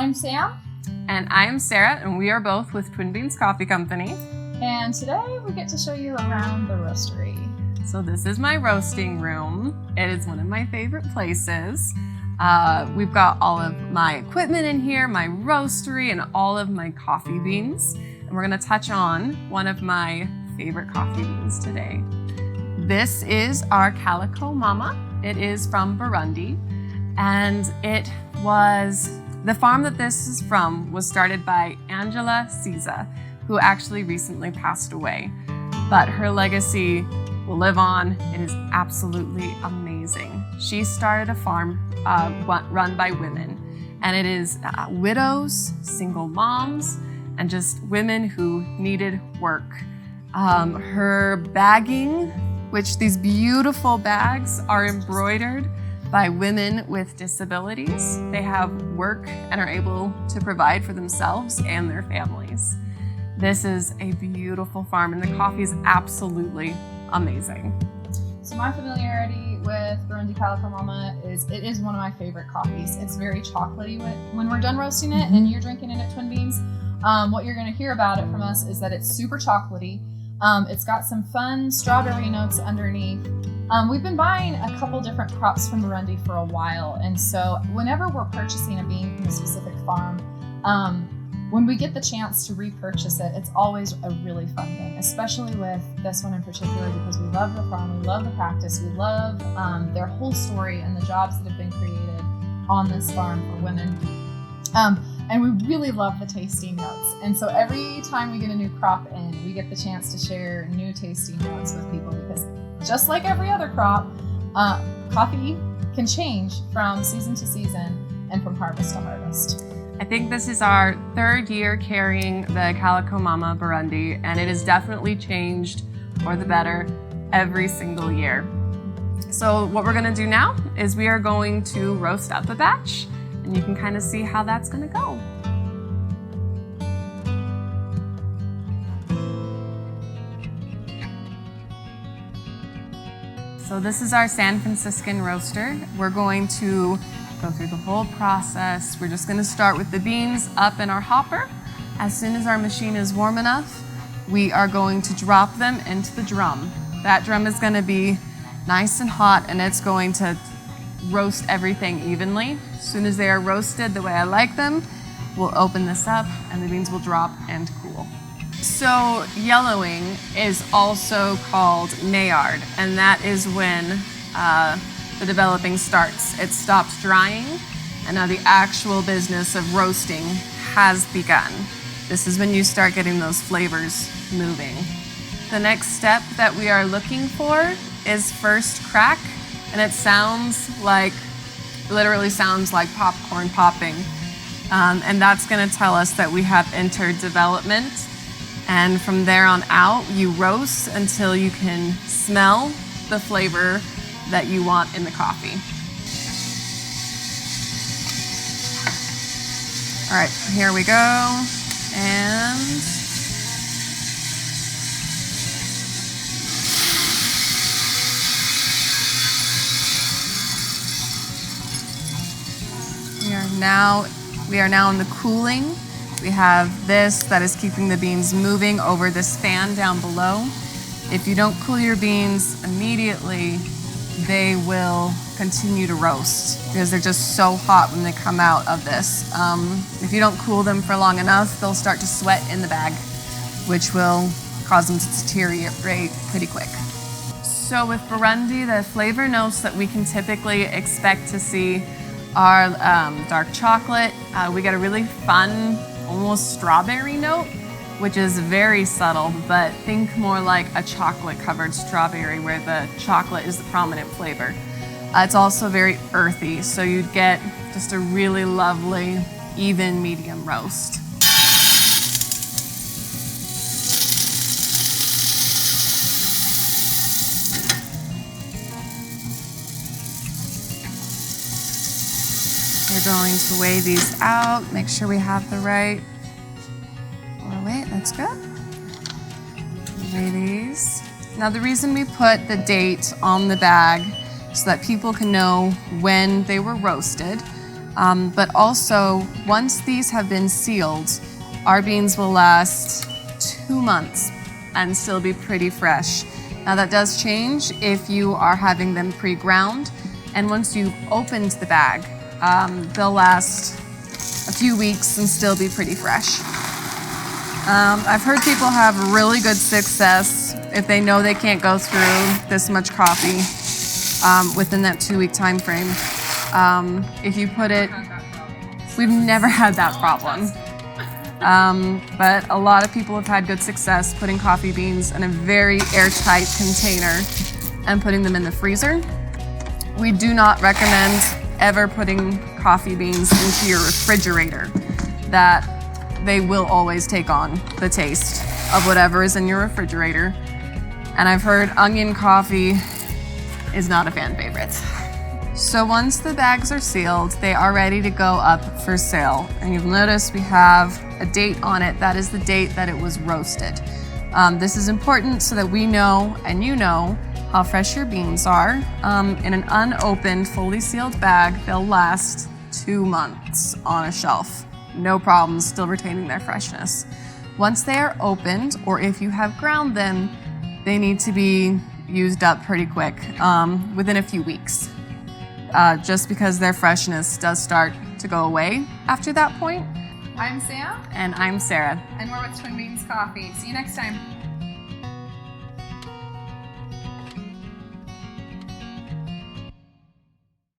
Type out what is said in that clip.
I'm Sam. And I am Sarah, and we are both with Twin Beans Coffee Company. And today we get to show you around the roastery. So this is my roasting room. It is one of my favorite places. We've got all of my equipment in here, my roastery, and all of my coffee beans. And we're gonna touch on one of my favorite coffee beans today. This is our Calico Mama. It is from Burundi, and the farm that this is from was started by Angela Siza, who actually recently passed away. But her legacy will live on. It is absolutely amazing. She started a farm run by women, and it is widows, single moms, and just women who needed work. Her bagging, which these beautiful bags are embroidered by women with disabilities. They have work and are able to provide for themselves and their families. This is a beautiful farm, and the coffee is absolutely amazing. So my familiarity with Burundi Calico Mama is it is one of my favorite coffees. It's very chocolatey when we're done roasting it and you're drinking it at Twin Beans. What you're gonna hear about it from us is that it's super chocolatey. It's got some fun strawberry notes underneath. We've been buying a couple different crops from Burundi for a while, and so whenever we're purchasing a bean from a specific farm, when we get the chance to repurchase it, it's always a really fun thing, especially with this one in particular, because we love the farm, we love the practice, we love their whole story and the jobs that have been created on this farm for women. And we really love the tasting notes. And so every time we get a new crop in, we get the chance to share new tasting notes with people, because just like every other crop, coffee can change from season to season and from harvest to harvest. I think this is our third year carrying the Calico Mama Burundi, and it has definitely changed for the better every single year. So what we're gonna do now is we are going to roast up a batch, and you can kind of see how that's gonna go. So this is our San Franciscan roaster. We're going to go through the whole process. We're just gonna start with the beans up in our hopper. As soon as our machine is warm enough, we are going to drop them into the drum. That drum is gonna be nice and hot, and it's going to roast everything evenly. As soon as they are roasted the way I like them, we'll open this up and the beans will drop and cool. So yellowing is also called Maillard, and that is when the developing starts. It stops drying, and now the actual business of roasting has begun. This is when you start getting those flavors moving. The next step that we are looking for is first crack, and it literally sounds like popcorn popping. And that's gonna tell us that we have entered development. And from there on out, you roast until you can smell the flavor that you want in the coffee. All right, here we go. And we are now in the cooling. We have this that is keeping the beans moving over this fan down below. If you don't cool your beans immediately, they will continue to roast because they're just so hot when they come out of this. If you don't cool them for long enough, they'll start to sweat in the bag, which will cause them to deteriorate pretty quick. So with Burundi, the flavor notes that we can typically expect to see are dark chocolate. We get a really fun, almost strawberry note, which is very subtle, but think more like a chocolate-covered strawberry where the chocolate is the prominent flavor. It's also very earthy, so you'd get just a really lovely, even medium roast. We're going to weigh these out, make sure we have the right weight. That's good. Weigh these. Now the reason we put the date on the bag so that people can know when they were roasted But also, once these have been sealed, our beans will last 2 months and still be pretty fresh. Now that does change if you are having them pre-ground, and once you've opened the bag, they'll last a few weeks and still be pretty fresh. I've heard people have really good success if they know they can't go through this much coffee within that 2-week time frame. If you put it, we've never had that problem. But a lot of people have had good success putting coffee beans in a very airtight container and putting them in the freezer. We do not recommend ever putting coffee beans into your refrigerator. That they will always take on the taste of whatever is in your refrigerator. And I've heard onion coffee is not a fan favorite. So once the bags are sealed, they are ready to go up for sale. And you'll notice we have a date on it. That is the date that it was roasted. This is important so that we know and you know how fresh your beans are. In an unopened, fully sealed bag, they'll last 2 months on a shelf. No problems, still retaining their freshness. Once they are opened, or if you have ground them, they need to be used up pretty quick, within a few weeks. Just because their freshness does start to go away after that point. I'm Sam. And I'm Sarah. And we're with Twin Beans Coffee. See you next time.